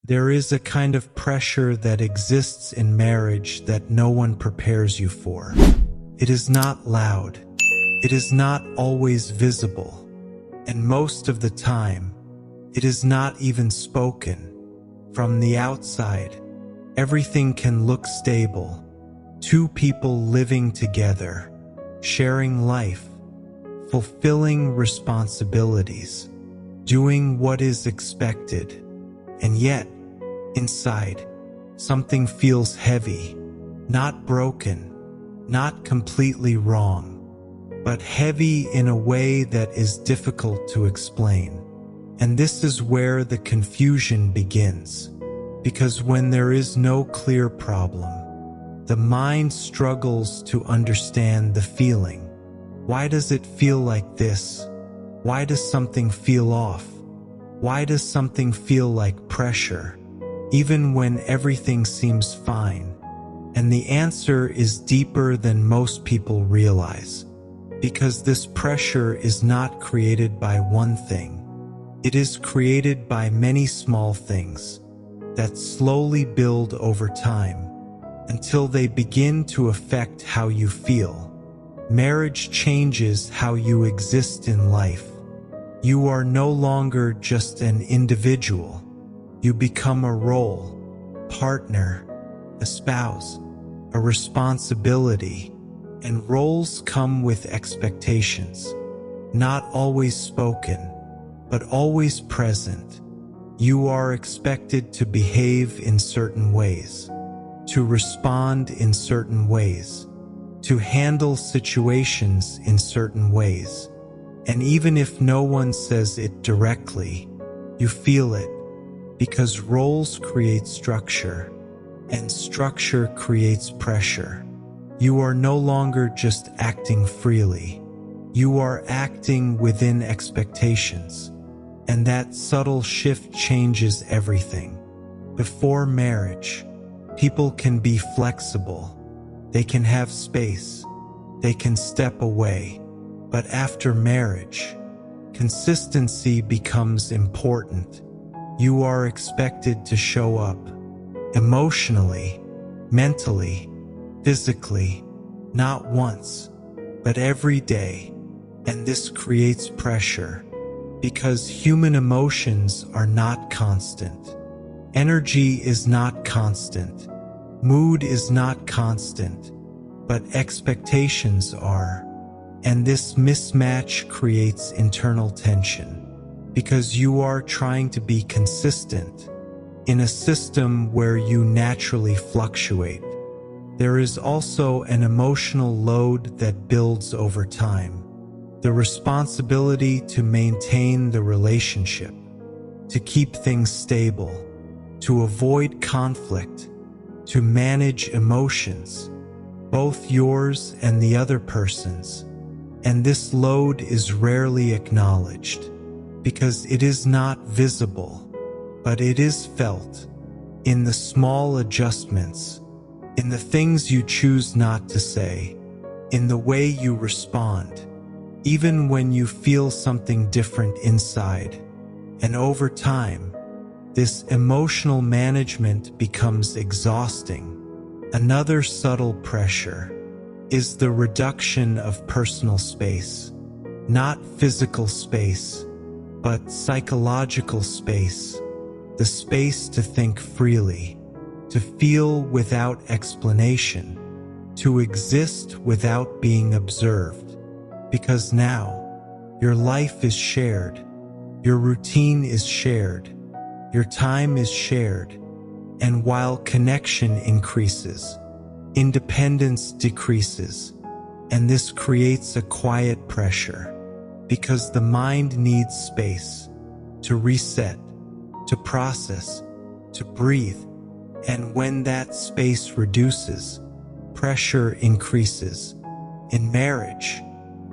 There is a kind of pressure that exists in marriage that no one prepares you for. It is not loud. It is not always visible. And most of the time, it is not even spoken. From the outside, everything can look stable. Two people living together, sharing life, fulfilling responsibilities, doing what is expected. And yet, inside, something feels heavy, not broken, not completely wrong, but heavy in a way that is difficult to explain. And this is where the confusion begins, because when there is no clear problem, the mind struggles to understand the feeling. Why does it feel like this? Why does something feel off? Why does something feel like pressure, even when everything seems fine? And the answer is deeper than most people realize, because this pressure is not created by one thing. It is created by many small things that slowly build over time until they begin to affect how you feel. Marriage changes how you exist in life. You are no longer just an individual. You become a role, partner, a spouse, a responsibility, and roles come with expectations, not always spoken, but always present. You are expected to behave in certain ways, to respond in certain ways, to handle situations in certain ways. And even if no one says it directly, you feel it, because roles create structure, and structure creates pressure. You are no longer just acting freely. You are acting within expectations, and that subtle shift changes everything. Before marriage, people can be flexible. They can have space. They can step away. But after marriage, consistency becomes important. You are expected to show up emotionally, mentally, physically, not once, but every day. And this creates pressure because human emotions are not constant. Energy is not constant. Mood is not constant, but expectations are. And this mismatch creates internal tension because you are trying to be consistent in a system where you naturally fluctuate. There is also an emotional load that builds over time. The responsibility to maintain the relationship, to keep things stable, to avoid conflict, to manage emotions, both yours and the other person's. And this load is rarely acknowledged because it is not visible, but it is felt in the small adjustments, in the things you choose not to say, in the way you respond, even when you feel something different inside. And over time, this emotional management becomes exhausting. Another subtle pressure is the reduction of personal space, not physical space, but psychological space, the space to think freely, to feel without explanation, to exist without being observed. Because now, your life is shared, your routine is shared, your time is shared, and while connection increases, independence decreases, and this creates a quiet pressure because the mind needs space to reset, to process, to breathe. And when that space reduces, pressure increases. In marriage,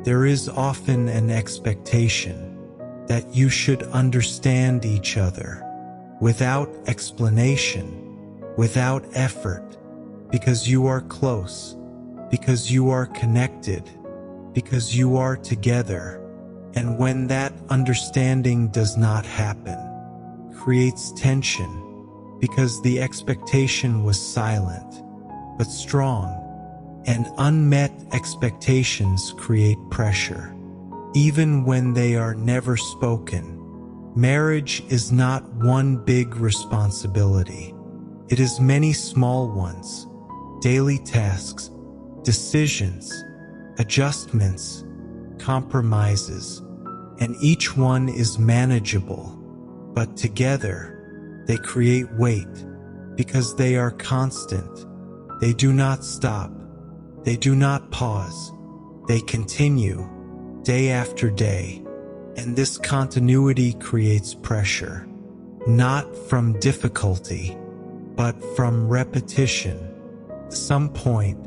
there is often an expectation that you should understand each other without explanation, without effort, because you are close, because you are connected, because you are together. And when that understanding does not happen, creates tension, because the expectation was silent but strong, and unmet expectations create pressure. Even when they are never spoken, marriage is not one big responsibility. It is many small ones, daily tasks, decisions, adjustments, compromises, and each one is manageable, but together they create weight because they are constant. They do not stop. They do not pause. They continue day after day, and this continuity creates pressure, not from difficulty, but from repetition. At some point,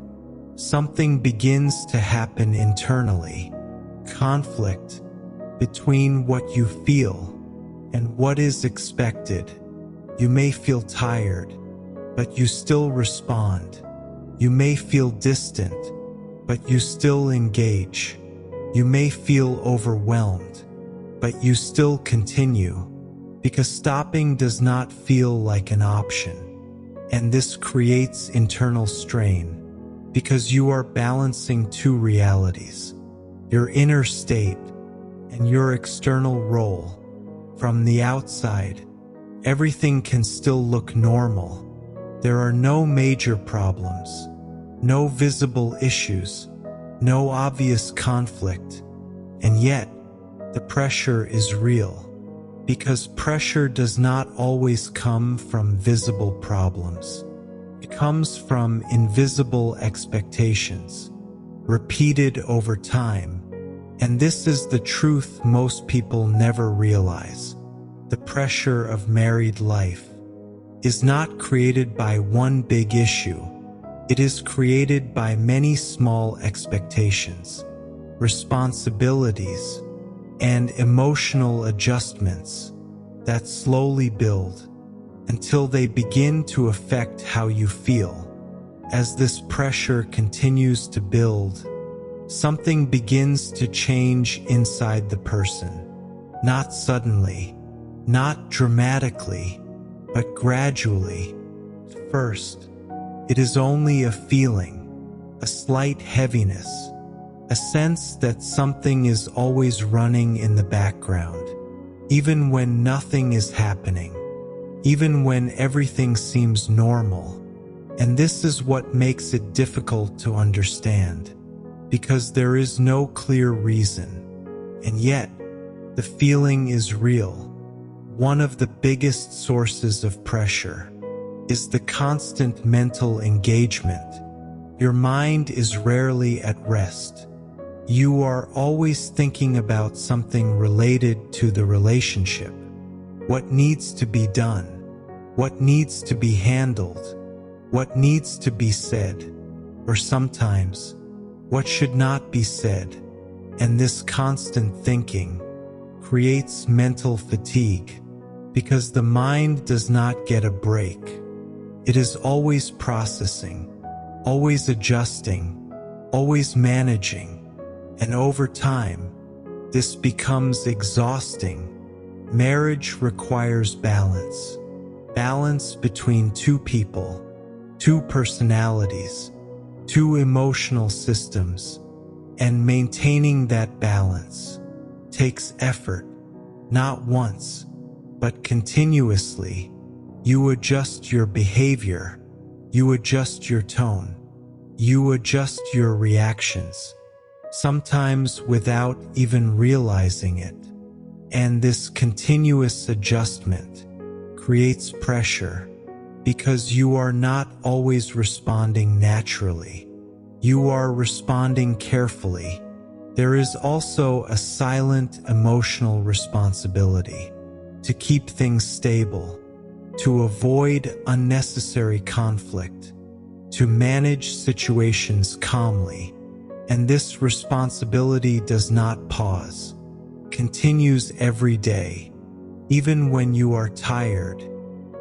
something begins to happen internally, conflict between what you feel and what is expected. You may feel tired, but you still respond. You may feel distant, but you still engage. You may feel overwhelmed, but you still continue, because stopping does not feel like an option. And this creates internal strain, because you are balancing two realities, your inner state and your external role. From the outside, everything can still look normal. There are no major problems, no visible issues, no obvious conflict, and yet the pressure is real, because pressure does not always come from visible problems. It comes from invisible expectations, repeated over time, and this is the truth most people never realize. The pressure of married life is not created by one big issue. It is created by many small expectations, responsibilities, and emotional adjustments that slowly build until they begin to affect how you feel. As this pressure continues to build, something begins to change inside the person. Not suddenly, not dramatically, but gradually. First, it is only a feeling, a slight heaviness, a sense that something is always running in the background, even when nothing is happening, even when everything seems normal. And this is what makes it difficult to understand, because there is no clear reason, and yet the feeling is real. One of the biggest sources of pressure is the constant mental engagement. Your mind is rarely at rest. You are always thinking about something related to the relationship. What needs to be done? What needs to be handled? What needs to be said? Or sometimes, what should not be said? And this constant thinking creates mental fatigue, because the mind does not get a break. It is always processing, always adjusting, always managing, and over time, this becomes exhausting. Marriage requires balance. Balance between two people, two personalities, two emotional systems, and maintaining that balance takes effort, not once, but continuously. You adjust your behavior, you adjust your tone, you adjust your reactions, sometimes without even realizing it. And this continuous adjustment creates pressure, because you are not always responding naturally. You are responding carefully. There is also a silent emotional responsibility to keep things stable, to avoid unnecessary conflict, to manage situations calmly. And this responsibility does not pause, continues every day, even when you are tired,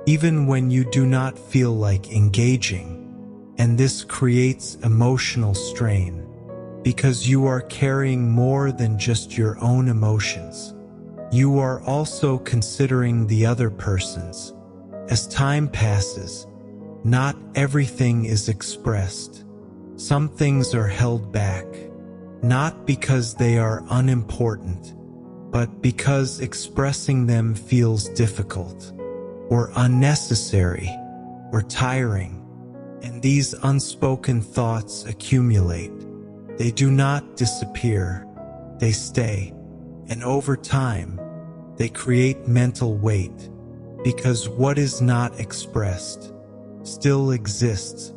even when you do not feel like engaging. And this creates emotional strain, because you are carrying more than just your own emotions. You are also considering the other person's, As time passes, not everything is expressed. Some things are held back, not because they are unimportant, but because expressing them feels difficult, or unnecessary, or tiring. And these unspoken thoughts accumulate. They do not disappear, they stay. And over time, they create mental weight, because what is not expressed still exists.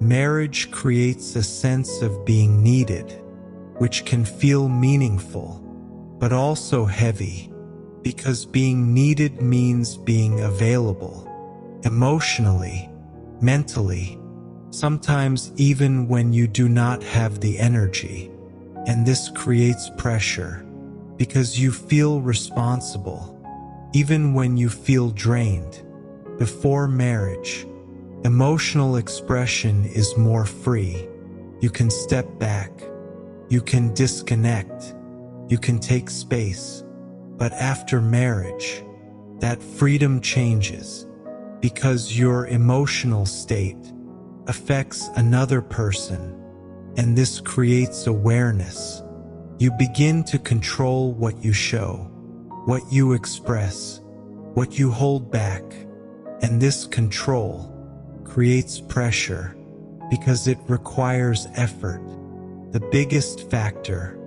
Marriage creates a sense of being needed, which can feel meaningful, but also heavy, because being needed means being available, emotionally, mentally, sometimes even when you do not have the energy. And this creates pressure, because you feel responsible, even when you feel drained. Before marriage, emotional expression is more free. You can step back, you can disconnect, you can take space. But after marriage, that freedom changes, because your emotional state affects another person, and this creates awareness. You begin to control what you show, what you express, what you hold back, and this control creates pressure because it requires effort. The biggest factor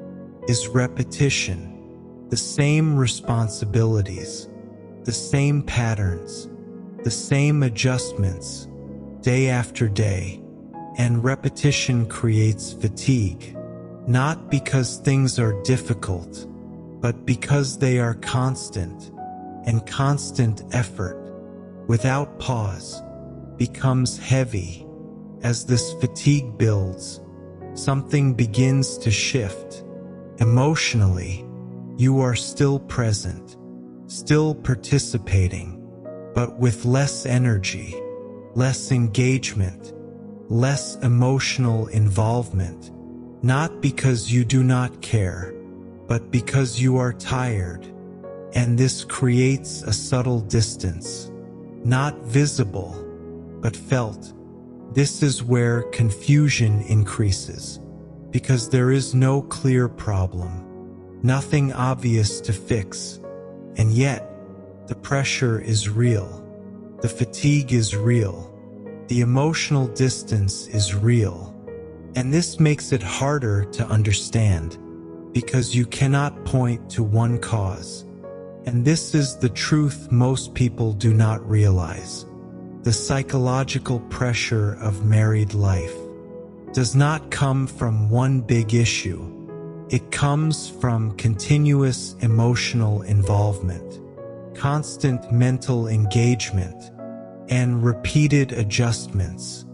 is repetition, the same responsibilities, the same patterns, the same adjustments, day after day. And repetition creates fatigue, not because things are difficult, but because they are constant, and constant effort, without pause, becomes heavy. As this fatigue builds, something begins to shift. Emotionally, you are still present, still participating, but with less energy, less engagement, less emotional involvement, not because you do not care, but because you are tired. And this creates a subtle distance, not visible, but felt. This is where confusion increases, because there is no clear problem, nothing obvious to fix, and yet the pressure is real, the fatigue is real, the emotional distance is real, and this makes it harder to understand, because you cannot point to one cause. And this is the truth most people do not realize. The psychological pressure of married life does not come from one big issue. It comes from continuous emotional involvement, constant mental engagement, and repeated adjustments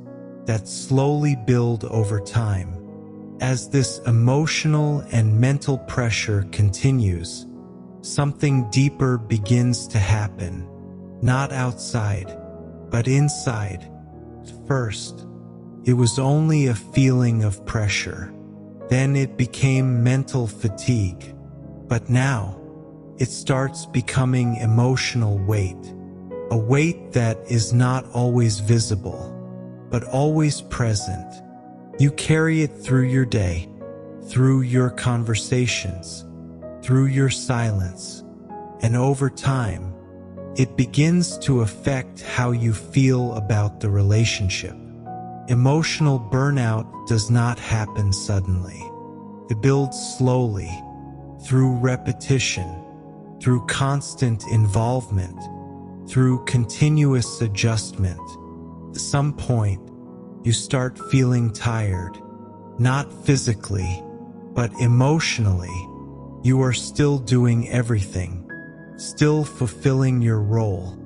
that slowly build over time. As this emotional and mental pressure continues, something deeper begins to happen, not outside, but inside. First, it was only a feeling of pressure. Then it became mental fatigue. But now, it starts becoming emotional weight. A weight that is not always visible, but always present. You carry it through your day, through your conversations, through your silence, and over time, it begins to affect how you feel about the relationship. Emotional burnout does not happen suddenly. It builds slowly, through repetition, through constant involvement, through continuous adjustment. At some point, you start feeling tired, not physically, but emotionally. You are still doing everything, still fulfilling your role,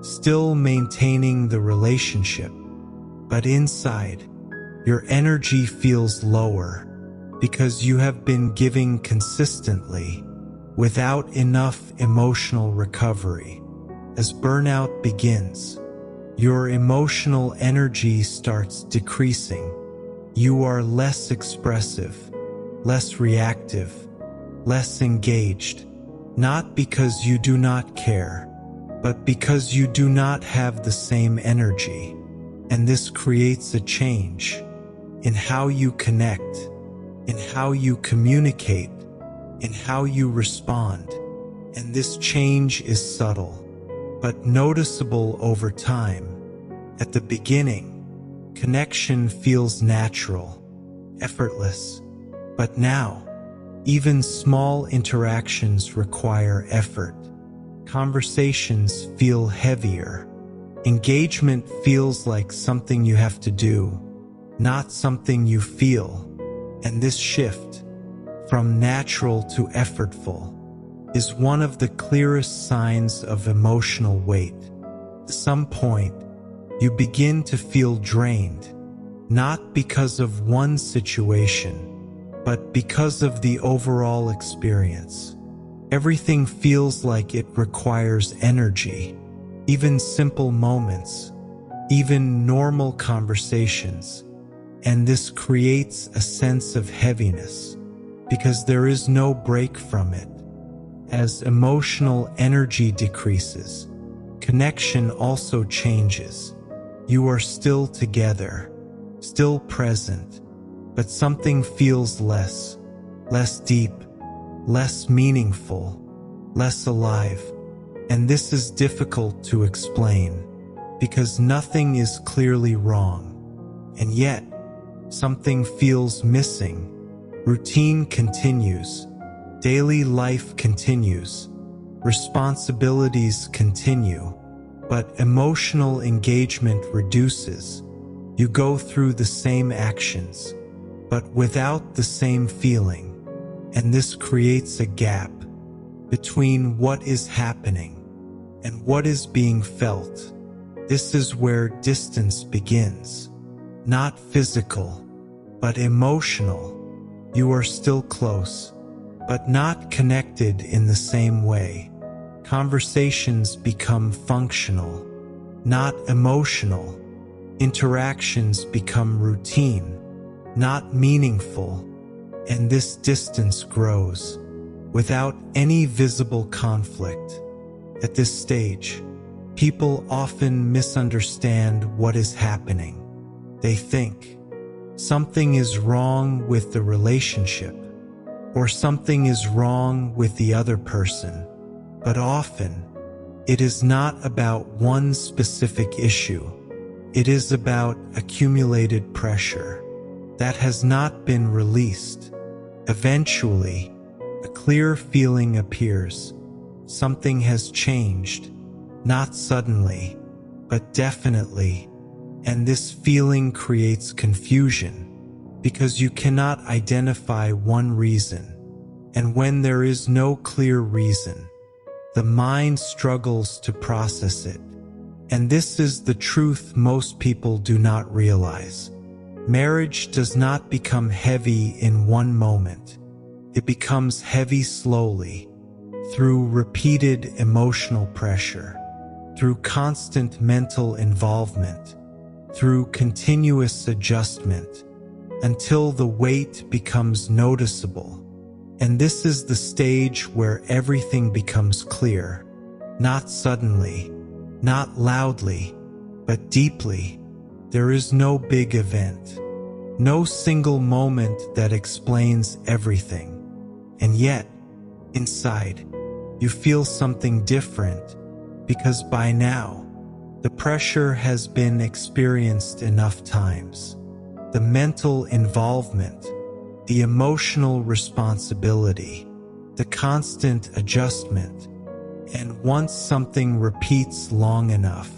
still maintaining the relationship. But inside, your energy feels lower because you have been giving consistently without enough emotional recovery. As burnout begins, your emotional energy starts decreasing. You are less expressive, less reactive, less engaged, not because you do not care, but because you do not have the same energy. And this creates a change in how you connect, in how you communicate, in how you respond. And this change is subtle, but noticeable over time. At the beginning, connection feels natural, effortless. But now, even small interactions require effort. Conversations feel heavier. Engagement feels like something you have to do, not something you feel. And this shift, from natural to effortful, is one of the clearest signs of emotional weight. At some point, you begin to feel drained, not because of one situation, but because of the overall experience. Everything feels like it requires energy, even simple moments, even normal conversations. And this creates a sense of heaviness, because there is no break from it. As emotional energy decreases, connection also changes. You are still together, still present, but something feels less deep, less meaningful, less alive. And this is difficult to explain, because nothing is clearly wrong. And yet, something feels missing. Routine continues. Daily life continues. Responsibilities continue. But emotional engagement reduces. You go through the same actions, but without the same feeling. And this creates a gap between what is happening and what is being felt. This is where distance begins. Not physical, but emotional. You are still close, but not connected in the same way. Conversations become functional, not emotional. Interactions become routine, not meaningful. And this distance grows without any visible conflict. At this stage, people often misunderstand what is happening. They think something is wrong with the relationship, or something is wrong with the other person. But often, it is not about one specific issue. It is about accumulated pressure that has not been released. Eventually, a clear feeling appears. Something has changed, not suddenly, but definitely. And this feeling creates confusion, because you cannot identify one reason. And when there is no clear reason, the mind struggles to process it. And this is the truth most people do not realize. Marriage does not become heavy in one moment. It becomes heavy slowly, through repeated emotional pressure, through constant mental involvement, through continuous adjustment, until the weight becomes noticeable. And this is the stage where everything becomes clear, not suddenly, not loudly, but deeply. There is no big event, no single moment that explains everything. And yet, inside, you feel something different, because by now, the pressure has been experienced enough times. The mental involvement, the emotional responsibility, the constant adjustment. And once something repeats long enough,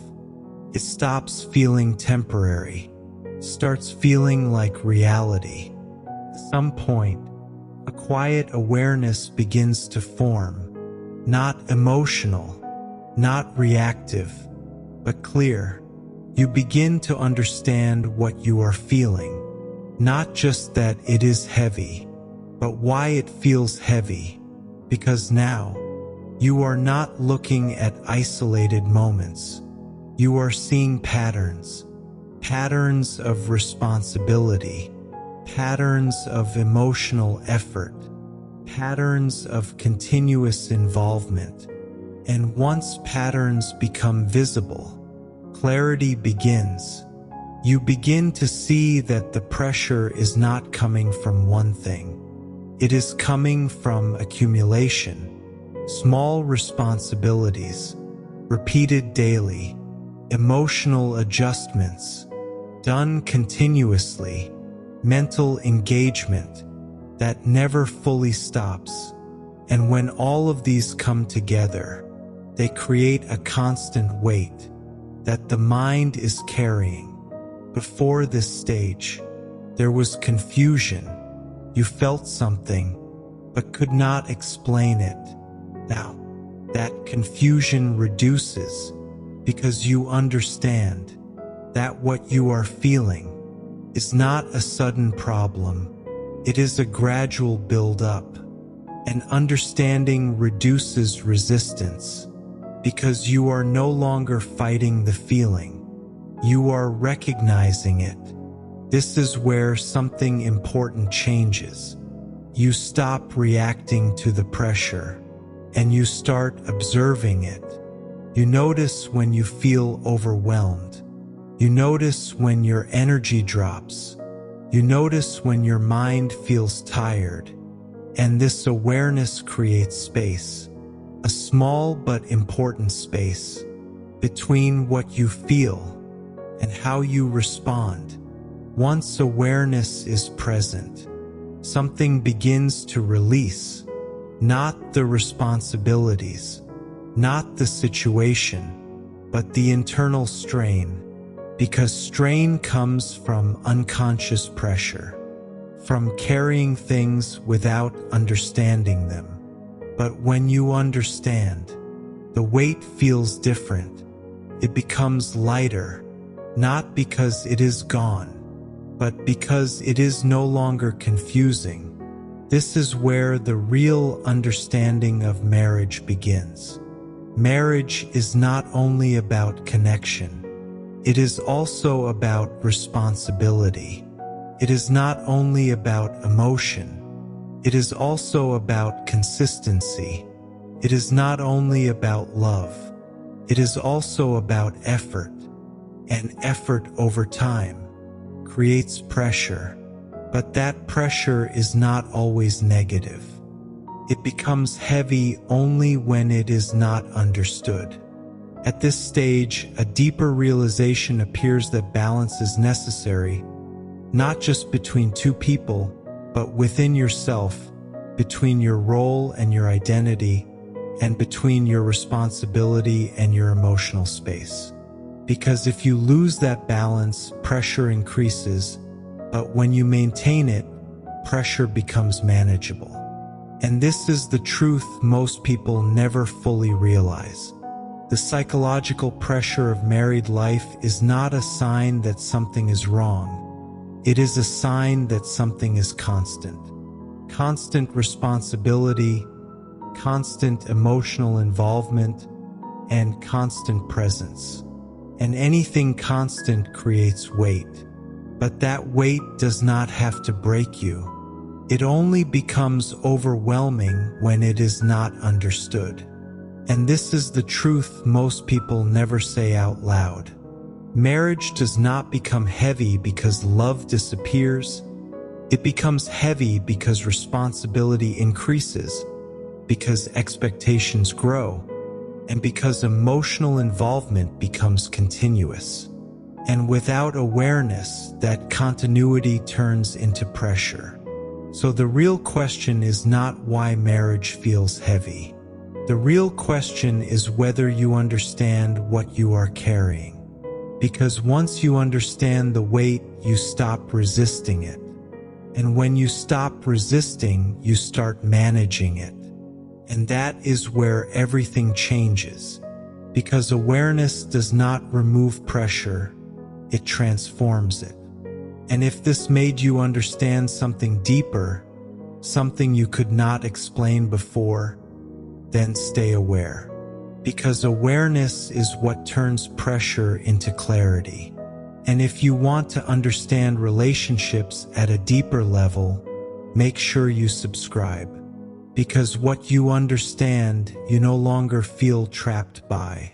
it stops feeling temporary, starts feeling like reality. At some point, a quiet awareness begins to form, not emotional, not reactive, but clear. You begin to understand what you are feeling, not just that it is heavy, but why it feels heavy. Because now, you are not looking at isolated moments. You are seeing patterns, patterns of responsibility, patterns of emotional effort, patterns of continuous involvement. And once patterns become visible, clarity begins. You begin to see that the pressure is not coming from one thing. It is coming from accumulation, small responsibilities, repeated daily, emotional adjustments, done continuously, mental engagement that never fully stops. And when all of these come together, they create a constant weight that the mind is carrying. Before this stage, there was confusion. You felt something, but could not explain it. Now, that confusion reduces because you understand that what you are feeling is not a sudden problem. It is a gradual build-up. And understanding reduces resistance because you are no longer fighting the feeling. You are recognizing it. This is where something important changes. You stop reacting to the pressure and you start observing it. You notice when you feel overwhelmed. You notice when your energy drops. You notice when your mind feels tired. And this awareness creates space, a small but important space, between what you feel and how you respond. Once awareness is present, something begins to release, not the responsibilities, not the situation, but the internal strain, because strain comes from unconscious pressure, from carrying things without understanding them. But when you understand, the weight feels different. It becomes lighter, not because it is gone, but because it is no longer confusing. This is where the real understanding of marriage begins. Marriage is not only about connection. It is also about responsibility. It is not only about emotion. It is also about consistency. It is not only about love. It is also about effort. And effort over time creates pressure. But that pressure is not always negative. It becomes heavy only when it is not understood. At this stage, a deeper realization appears that balance is necessary, not just between two people, but within yourself, between your role and your identity, and between your responsibility and your emotional space. Because if you lose that balance, pressure increases, but when you maintain it, pressure becomes manageable. And this is the truth most people never fully realize. The psychological pressure of married life is not a sign that something is wrong. It is a sign that something is constant. Constant responsibility, constant emotional involvement, and constant presence. And anything constant creates weight. But that weight does not have to break you. It only becomes overwhelming when it is not understood. And this is the truth most people never say out loud. Marriage does not become heavy because love disappears. It becomes heavy because responsibility increases, because expectations grow, and because emotional involvement becomes continuous. And without awareness, that continuity turns into pressure. So the real question is not why marriage feels heavy. The real question is whether you understand what you are carrying. Because once you understand the weight, you stop resisting it. And when you stop resisting, you start managing it. And that is where everything changes. Because awareness does not remove pressure, it transforms it. And if this made you understand something deeper, something you could not explain before, then stay aware. Because awareness is what turns pressure into clarity. And if you want to understand relationships at a deeper level, make sure you subscribe. because what you understand, you no longer feel trapped by.